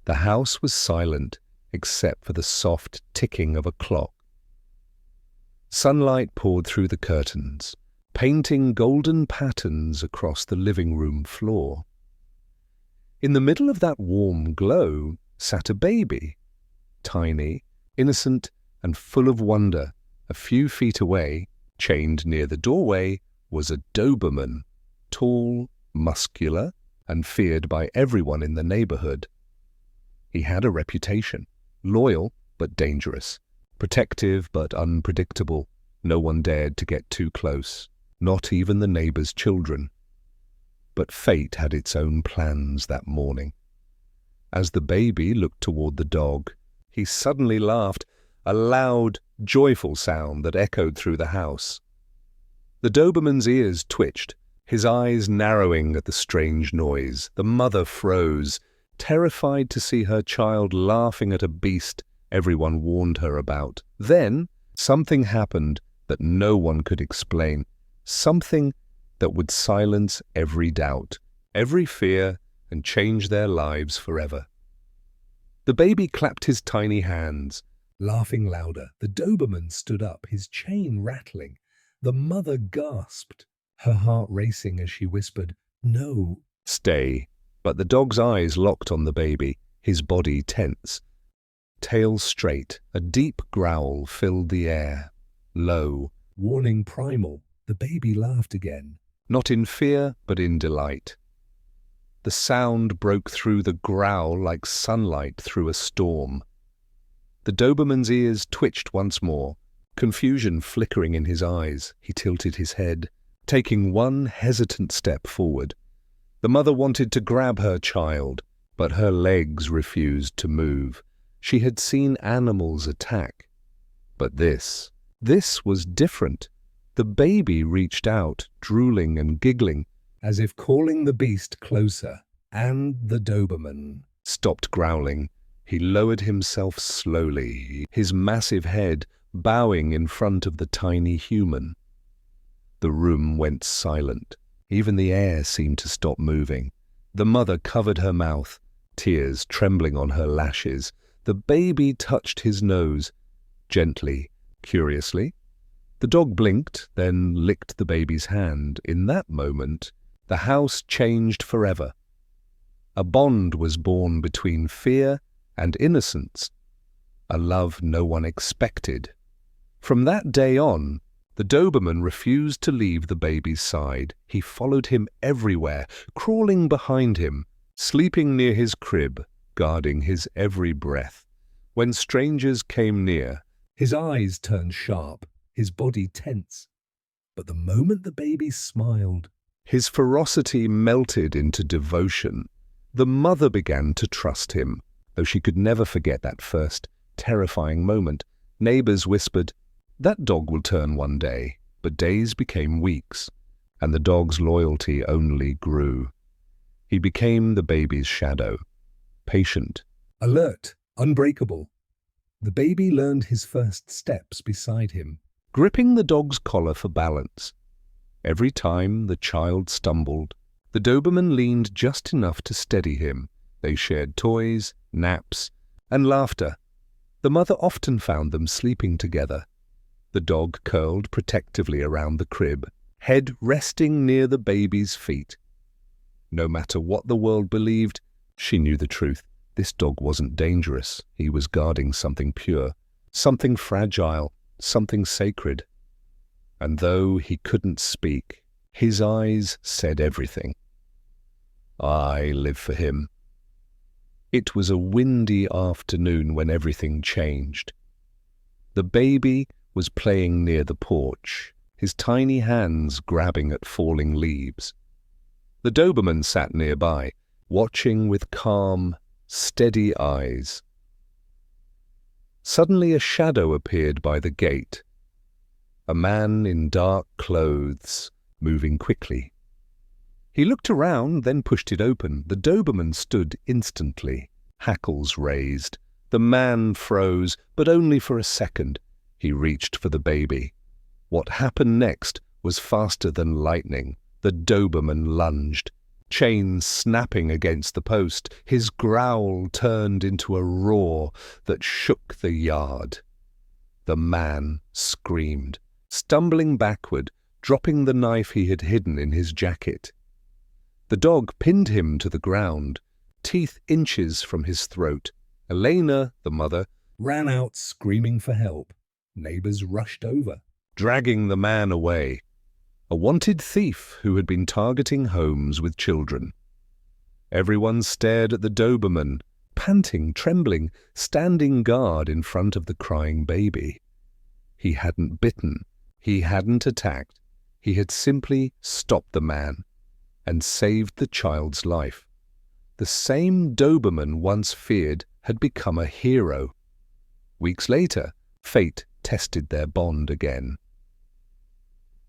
The house was silent except for the soft ticking of a clock. Sunlight poured through the curtains, painting golden patterns across the living room floor. In the middle of that warm glow sat a baby, tiny, innocent, and full of wonder. A few feet away, chained near the doorway, was a Doberman, tall, muscular, and feared by everyone in the neighborhood. He had a reputation, loyal but dangerous, protective but unpredictable. No one dared to get too close, not even the neighbors' children. But fate had its own plans that morning. As the baby looked toward the dog, he suddenly laughed, a loud, joyful sound that echoed through the house. The Doberman's ears twitched, his eyes narrowing at the strange noise. The mother froze, terrified to see her child laughing at a beast everyone warned her about. Then, something happened that no one could explain, something that would silence every doubt, every fear, and change their lives forever. The baby clapped his tiny hands, laughing louder. The Doberman stood up, his chain rattling. The mother gasped, her heart racing as she whispered, "No." "Stay." But the dog's eyes locked on the baby, his body tense. Tail straight, a deep growl filled the air. Low, warning, primal. The baby laughed again, not in fear, but in delight. The sound broke through the growl like sunlight through a storm. The Doberman's ears twitched once more, confusion flickering in his eyes. He tilted his head, taking one hesitant step forward. The mother wanted to grab her child, but her legs refused to move. She had seen animals attack. But this was different. The baby reached out, drooling and giggling, as if calling the beast closer. And the Doberman stopped growling. He lowered himself slowly, his massive head bowing in front of the tiny human. The room went silent. Even the air seemed to stop moving. The mother covered her mouth, tears trembling on her lashes. The baby touched his nose, gently, curiously. The dog blinked, then licked the baby's hand. In that moment, the house changed forever. A bond was born between fear and innocence, a love no one expected. From that day on, the Doberman refused to leave the baby's side. He followed him everywhere, crawling behind him, sleeping near his crib, guarding his every breath. When strangers came near, his eyes turned sharp, his body tense. But the moment the baby smiled, his ferocity melted into devotion. The mother began to trust him, though she could never forget that first terrifying moment. Neighbors whispered, "That dog will turn one day." But days became weeks, and the dog's loyalty only grew. He became the baby's shadow, patient, alert, unbreakable. The baby learned his first steps beside him, gripping the dog's collar for balance. Every time the child stumbled, the Doberman leaned just enough to steady him. They shared toys, naps, and laughter. The mother often found them sleeping together. The dog curled protectively around the crib, head resting near the baby's feet. No matter what the world believed, she knew the truth. This dog wasn't dangerous. He was guarding something pure, something fragile, something sacred. And though he couldn't speak, his eyes said everything. I live for him. It was a windy afternoon when everything changed. The baby was playing near the porch, his tiny hands grabbing at falling leaves. The Doberman sat nearby, watching with calm, steady eyes. Suddenly a shadow appeared by the gate. A man in dark clothes, moving quickly. He looked around, then pushed it open. The Doberman stood instantly, hackles raised. The man froze, but only for a second. He reached for the baby. What happened next was faster than lightning. The Doberman lunged, chains snapping against the post. His growl turned into a roar that shook the yard. The man screamed, stumbling backward, dropping the knife he had hidden in his jacket. The dog pinned him to the ground, teeth inches from his throat. Elena, the mother, ran out screaming for help. Neighbors rushed over, dragging the man away. A wanted thief who had been targeting homes with children. Everyone stared at the Doberman, panting, trembling, standing guard in front of the crying baby. He hadn't bitten, he hadn't attacked, he had simply stopped the man and saved the child's life. The same Doberman once feared had become a hero. Weeks later, fate tested their bond again.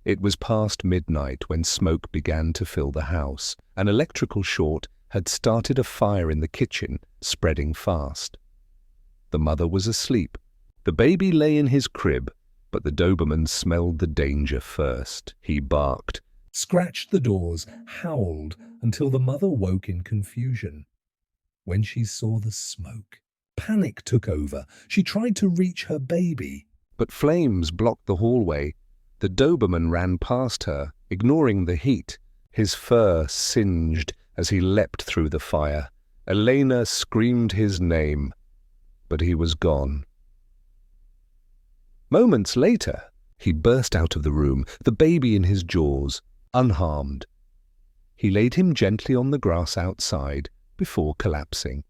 It was past midnight when smoke began to fill the house. An electrical short had started a fire in the kitchen, spreading fast. The mother was asleep. The baby lay in his crib, but the Doberman smelled the danger first. He barked, scratched the doors, howled until the mother woke in confusion. When she saw the smoke, panic took over. She tried to reach her baby, but flames blocked the hallway. The Doberman ran past her, ignoring the heat. His fur singed as he leapt through the fire. Elena screamed his name, but he was gone. Moments later, he burst out of the room, the baby in his jaws, unharmed. He laid him gently on the grass outside before collapsing.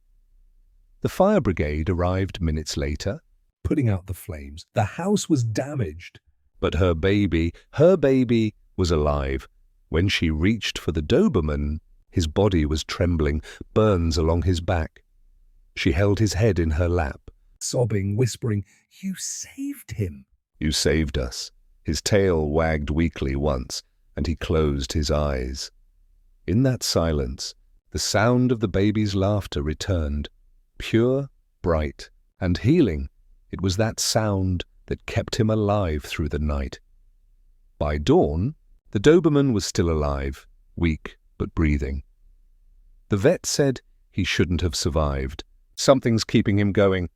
The fire brigade arrived minutes later, putting out the flames. The house was damaged, but her baby was alive. When she reached for the Doberman, his body was trembling, burns along his back. She held his head in her lap, sobbing, whispering, "You saved him." "You saved us." His tail wagged weakly once, and he closed his eyes. In that silence, the sound of the baby's laughter returned, pure, bright, and healing. It was that sound that kept him alive through the night. By dawn, the Doberman was still alive, weak but breathing. The vet said he shouldn't have survived. "Something's keeping him going."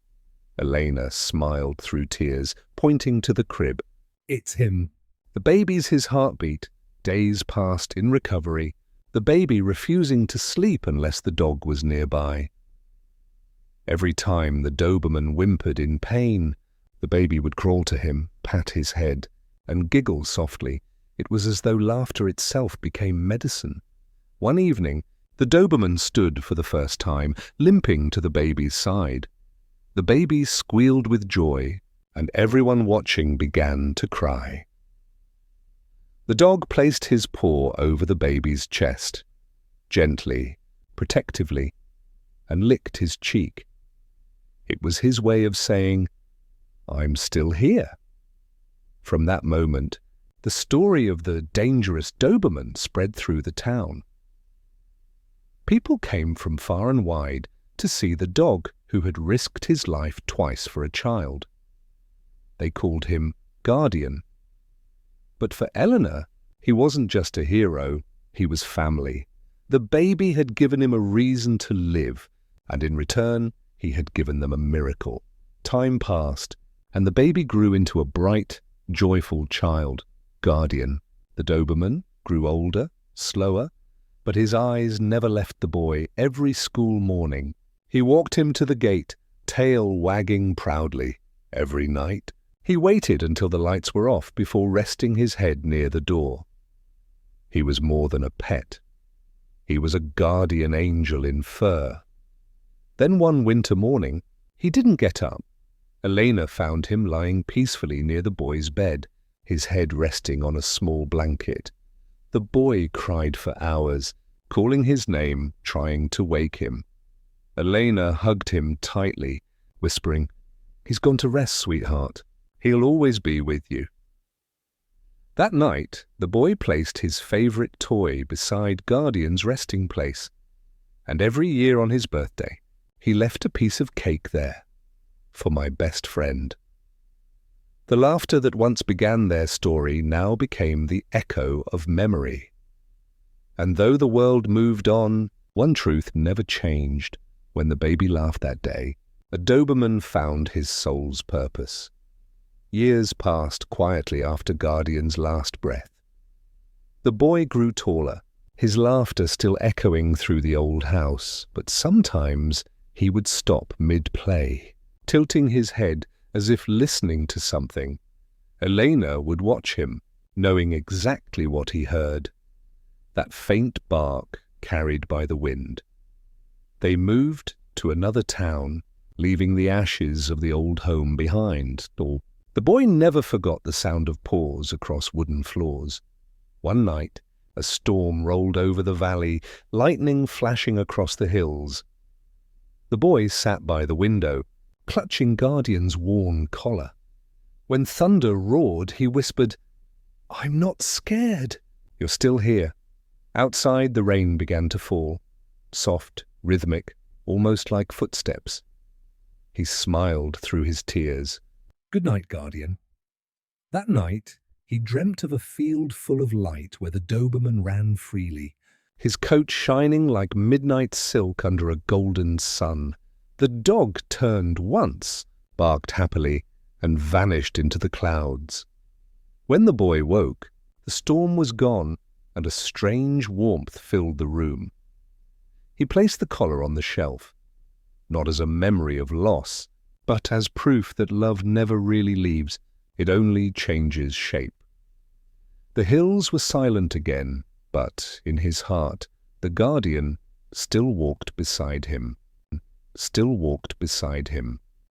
Elena smiled through tears, pointing to the crib. "It's him." The baby's his heartbeat. Days passed in recovery, the baby refusing to sleep unless the dog was nearby. Every time the Doberman whimpered in pain, the baby would crawl to him, pat his head, and giggle softly. It was as though laughter itself became medicine. One evening, the Doberman stood for the first time, limping to the baby's side. The baby squealed with joy, and everyone watching began to cry. The dog placed his paw over the baby's chest, gently, protectively, and licked his cheek. It was his way of saying, "I'm still here." From that moment, the story of the dangerous Doberman spread through the town. People came from far and wide to see the dog who had risked his life twice for a child. They called him Guardian. But for Eleanor, he wasn't just a hero, he was family. The baby had given him a reason to live, and in return, he had given them a miracle. Time passed, and the baby grew into a bright, joyful child. Guardian. The Doberman grew older, slower, but his eyes never left the boy. Every school morning, he walked him to the gate, tail wagging proudly. Every night, he waited until the lights were off before resting his head near the door. He was more than a pet. He was a guardian angel in fur. Then one winter morning, he didn't get up. Elena found him lying peacefully near the boy's bed, his head resting on a small blanket. The boy cried for hours, calling his name, trying to wake him. Elena hugged him tightly, whispering, "He's gone to rest, sweetheart. He'll always be with you." That night, the boy placed his favorite toy beside Guardian's resting place, and every year on his birthday, he left a piece of cake there for my best friend. The laughter that once began their story now became the echo of memory. And though the world moved on, one truth never changed. When the baby laughed that day, a Doberman found his soul's purpose. Years passed quietly after Guardian's last breath. The boy grew taller, his laughter still echoing through the old house, but sometimes he would stop mid-play, tilting his head as if listening to something. Elena would watch him, knowing exactly what he heard. That faint bark carried by the wind. They moved to another town, leaving the ashes of the old home behind. The boy never forgot the sound of paws across wooden floors. One night, a storm rolled over the valley, lightning flashing across the hills. The boy sat by the window, clutching Guardian's worn collar. When thunder roared, he whispered, "I'm not scared." "You're still here." Outside, the rain began to fall, soft, rhythmic, almost like footsteps. He smiled through his tears. "Good night, Guardian." That night, he dreamt of a field full of light where the Doberman ran freely, his coat shining like midnight silk under a golden sun. The dog turned once, barked happily, and vanished into the clouds. When the boy woke, the storm was gone, and a strange warmth filled the room. He placed the collar on the shelf, not as a memory of loss, but as proof that love never really leaves, it only changes shape. The hills were silent again, but in his heart, the Guardian still walked beside him.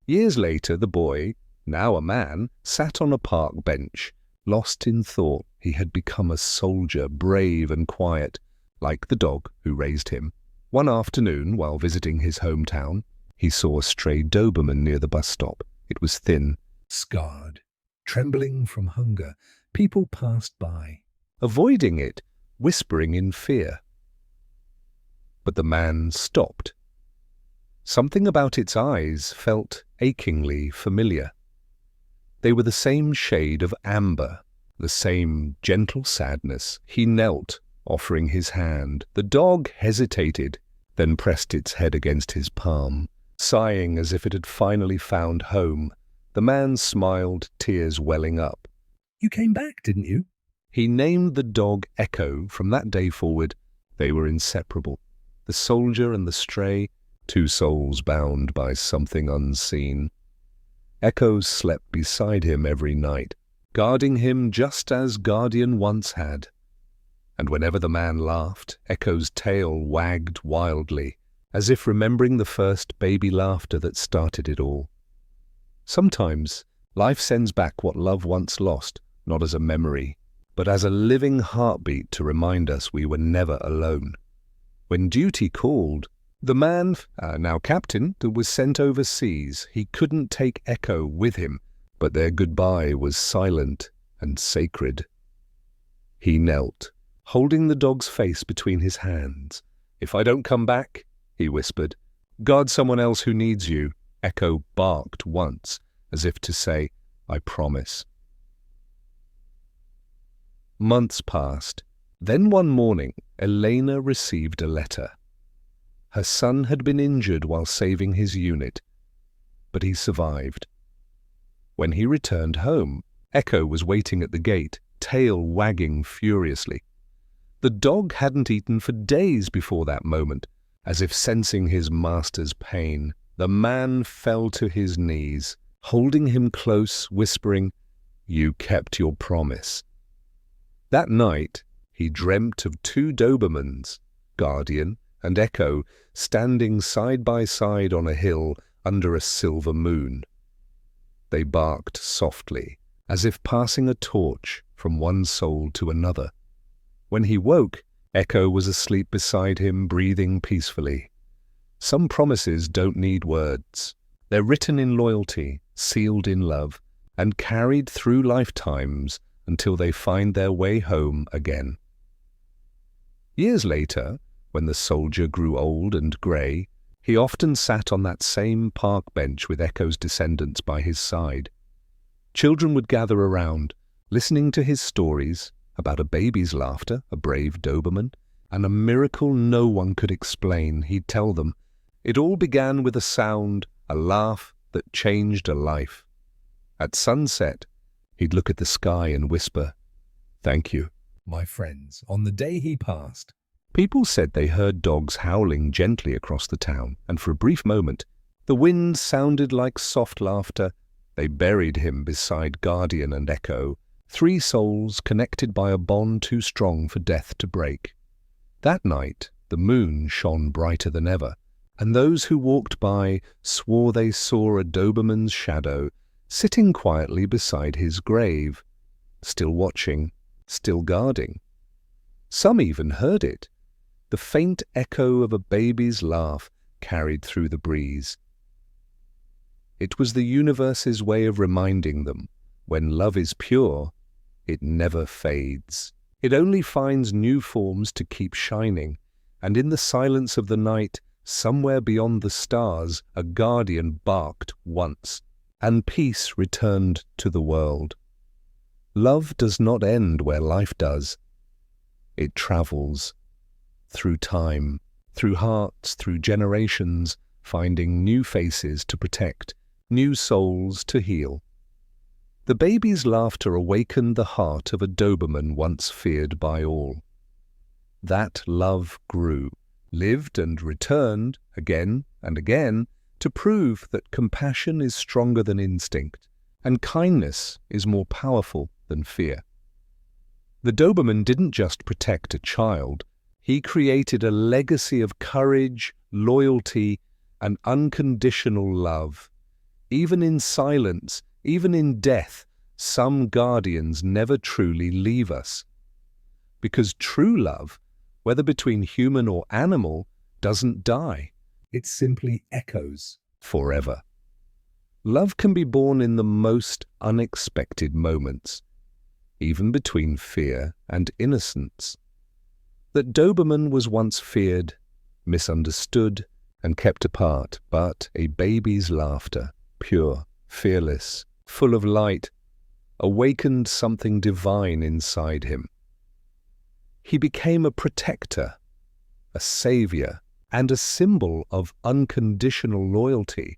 Years later, the boy, now a man, sat on a park bench, lost in thought. He had become a soldier, brave and quiet, like the dog who raised him. One afternoon, while visiting his hometown, he saw a stray Doberman near the bus stop. It was thin, scarred, trembling from hunger. People passed by, avoiding it, whispering in fear. But the man stopped. Something about its eyes felt achingly familiar. They were the same shade of amber, the same gentle sadness. He knelt, offering his hand. The dog hesitated, then pressed its head against his palm, sighing as if it had finally found home. The man smiled, tears welling up. "You came back, didn't you?" He named the dog Echo. From that day forward, they were inseparable. The soldier and the stray, two souls bound by something unseen. Echo slept beside him every night, guarding him just as Guardian once had. And whenever the man laughed, Echo's tail wagged wildly, as if remembering the first baby laughter that started it all. Sometimes life sends back what love once lost, not as a memory, but as a living heartbeat to remind us we were never alone. When duty called, the man, now captain, was sent overseas. He couldn't take Echo with him, but their goodbye was silent and sacred. He knelt, holding the dog's face between his hands. "If I don't come back," he whispered, "guard someone else who needs you." Echo barked once, as if to say, "I promise." Months passed. Then one morning, Elena received a letter. Her son had been injured while saving his unit, but he survived. When he returned home, Echo was waiting at the gate, tail wagging furiously. The dog hadn't eaten for days before that moment, as if sensing his master's pain. The man fell to his knees, holding him close, whispering, "You kept your promise." That night, he dreamt of two Dobermans, Guardian and Echo, standing side by side on a hill under a silver moon. They barked softly, as if passing a torch from one soul to another. When he woke, Echo was asleep beside him, breathing peacefully. Some promises don't need words. They're written in loyalty, sealed in love, and carried through lifetimes until they find their way home again. Years later, when the soldier grew old and grey, he often sat on that same park bench with Echo's descendants by his side. Children would gather around, listening to his stories about a baby's laughter, a brave Doberman, and a miracle no one could explain, he'd tell them. It all began with a sound, a laugh that changed a life. At sunset, he'd look at the sky and whisper, "Thank you, my friends." On the day he passed, people said they heard dogs howling gently across the town, and for a brief moment, the wind sounded like soft laughter. They buried him beside Guardian and Echo, three souls connected by a bond too strong for death to break. That night, the moon shone brighter than ever, and those who walked by swore they saw a Doberman's shadow sitting quietly beside his grave, still watching, still guarding. Some even heard it, the faint echo of a baby's laugh carried through the breeze. It was the universe's way of reminding them, when love is pure, it never fades. It only finds new forms to keep shining, and in the silence of the night, somewhere beyond the stars, a guardian barked once, and peace returned to the world. Love does not end where life does. It travels through time, through hearts, through generations, finding new faces to protect, new souls to heal. The baby's laughter awakened the heart of a Doberman once feared by all. That love grew, lived and returned again and again to prove that compassion is stronger than instinct and kindness is more powerful than fear. The Doberman didn't just protect a child, he created a legacy of courage, loyalty, and unconditional love. Even in silence, even in death, some guardians never truly leave us. Because true love, whether between human or animal, doesn't die. It simply echoes forever. Love can be born in the most unexpected moments, even between fear and innocence. That Doberman was once feared, misunderstood, and kept apart, but a baby's laughter, pure, fearless, full of light, awakened something divine inside him. He became a protector, a savior, and a symbol of unconditional loyalty.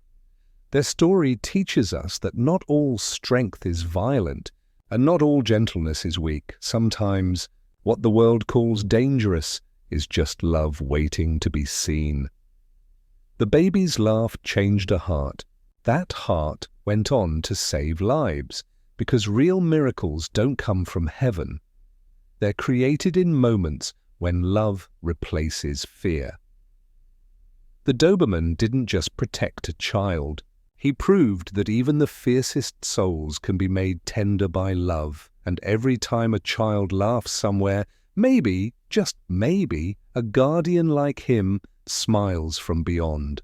Their story teaches us that not all strength is violent, and not all gentleness is weak. Sometimes what the world calls dangerous is just love waiting to be seen. The baby's laugh changed a heart. That heart went on to save lives, because real miracles don't come from heaven. They're created in moments when love replaces fear. The Doberman didn't just protect a child. He proved that even the fiercest souls can be made tender by love, and every time a child laughs somewhere, maybe, just maybe, a guardian like him smiles from beyond.